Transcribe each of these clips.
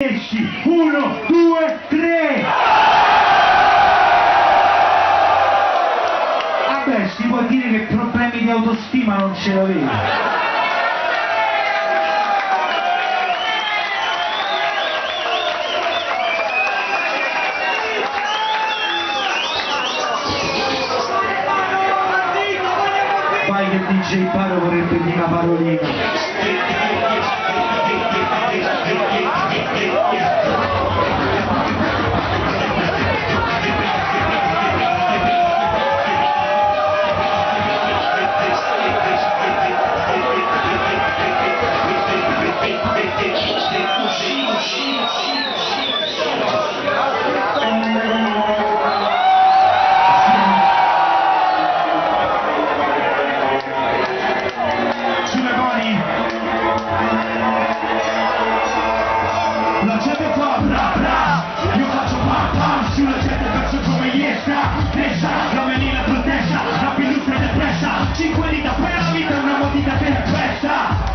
10, 1, 2, 3. Vabbè, si può dire che problemi di autostima non ce l'avevi. Vai che DJ Paro vorrebbe dire una parolina. La gente fa bra bra, io faccio pam pam, sulla gente faccio come Iniesta, presa, la menina protesta, la pillustra depressa, 5 dita per la vita e una matita che è pressa.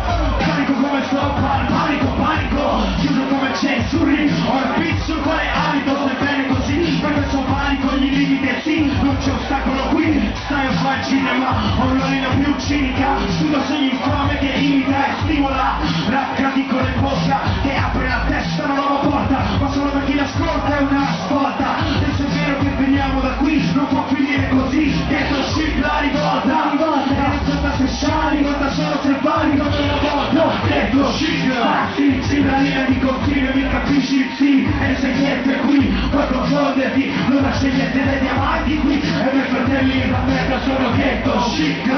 Panico come sto, panico, panico, chiuso come c'è sul ring, ho il beat sul quale abito, se bene così, per questo panico gli limiti e sì, non c'è ostacolo qui, stai a fare il cinema, ho una linea più cinica, studio segni infame che imita e stimola, rap dico le bocca, che apre la testa, non ho porta, ma solo per chi l'ascolta è una svolta, e se è vero che veniamo da qui, non può finire così, dietro shit la rivolta, e speciali, guarda solo se vali come una volta, dietro shit, sì, la linea di confine, mi capisci, sì, e se niente qui, puoi confonderti, non lasci niente dai diamanti qui, e i miei fratelli la merda sono dietro shit,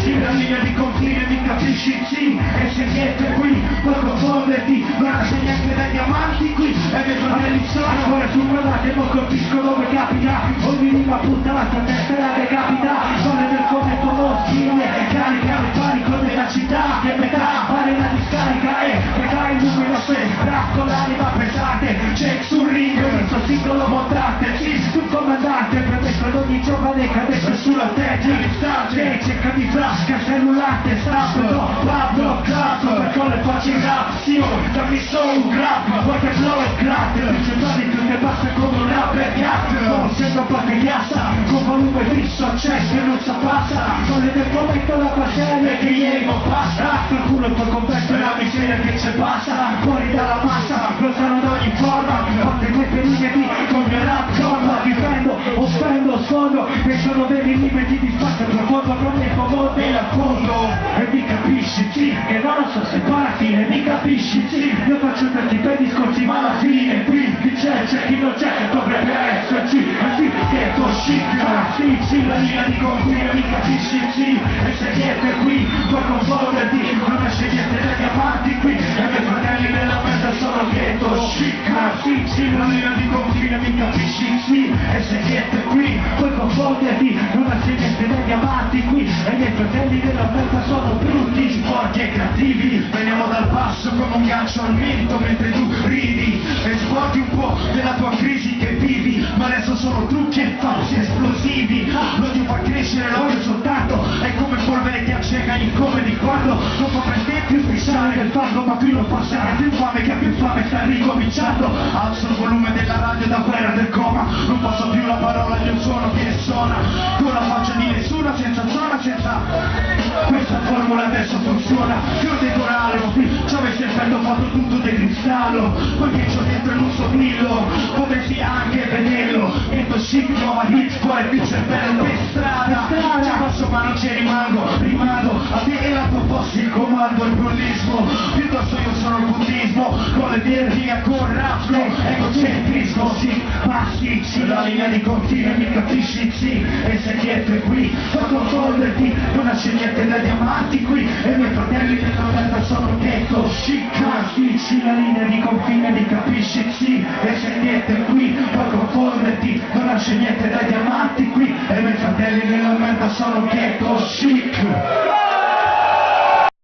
sì, la linea di confine, mi capisci, sì, e se niente qui, puoi confonderti, non lasci niente dai diamanti qui, e i miei fratelli sono ancora sul guardate, non colpisco dove capita, ogni rima puntata, testa la decapita, sono nel fumetto non stile, carica il panico della città, che metà fare la discarica e pregare il luminoso e con l'anima pesante, c'è sul ring, il suo singolo montate, sì, tu comandante, premesso ad ogni giovane cadesse sulla testa, l'istante, cerca di frasca, cellulante, stampo, Pablo, clap, per con le facce in rap, sì, dammi solo un grab, qualche flow e crack, ricercati tutte basse come un rapper cat, non sembra parte chiassa, con volume fisso, accesso e non s'abbassa, con le del momento la parcella che ieri non passa, per culo e poi converso la miseria che c'è passa, fuori dalla massa, lontano da ogni forma, fatte quei perimetri, con il mio rap comba, difendo, offendo, sfondo, e sono veri limiti di spazio profondo, non mi mondo a fondo, e mi capisci, sì, che non so se parafine, mi capisci, sì, io faccio tanti bei discorsi, ma alla fine qui, chi c'è, chi non c'è, dovrebbe esserci, e sì, che to shit, sì, la linea di confine, mi capisci, sì, e se niente qui, puoi confonderti, non esce niente dai diamanti qui, e i miei fratelli nella merda sono ghetto chic, sì, la linea di confine, mi capisci, sì, e se niente qui, puoi confonderti, non esce niente dai diamanti qui, e i miei fratelli nella merda sono brutti, sporchi e cattivi, veniamo dal basso come un gancio al mento mentre tu ridi, e svuoti un po' della tua crisi che vivi, ma adesso sono trucchi e falsi esplosivi, l'odio fa crescere, l'odio soltanto, è come polvere che acceca il come di quando non fa per te più spisciare del fango, ma qui non passa che più fame, che più fame sta ricominciando, alzo il volume della radio da guerra del coma, non posso più la parola di un suono che suona, con la faccia di nessuna, senza zona, senza questa formula adesso funziona, più decorale, ci avessi effetto fatto tutto di cristallo, poiché c'ho dentro il lusso brillo, potresti anche vederlo, dentro chic, nuova hit, cuore più cervello, per strada, ci passo ma non ci rimango a te e la tua posta il comando, il bullismo, piuttosto io sono il buddismo, con le vertighe con raflo, egocentrismo, sì, passi, sì, la linea di confine, mi capisci, sì, e se dietro è qui, fa confonderti, non nasce niente da diamanti qui, e i miei fratelli nella merda sono ghetto chic, sì, la linea di confine, mi capisci, sì, e se niente è qui, fa confonderti, non nasce niente da diamanti qui, e i miei fratelli nella merda sono ghetto chic.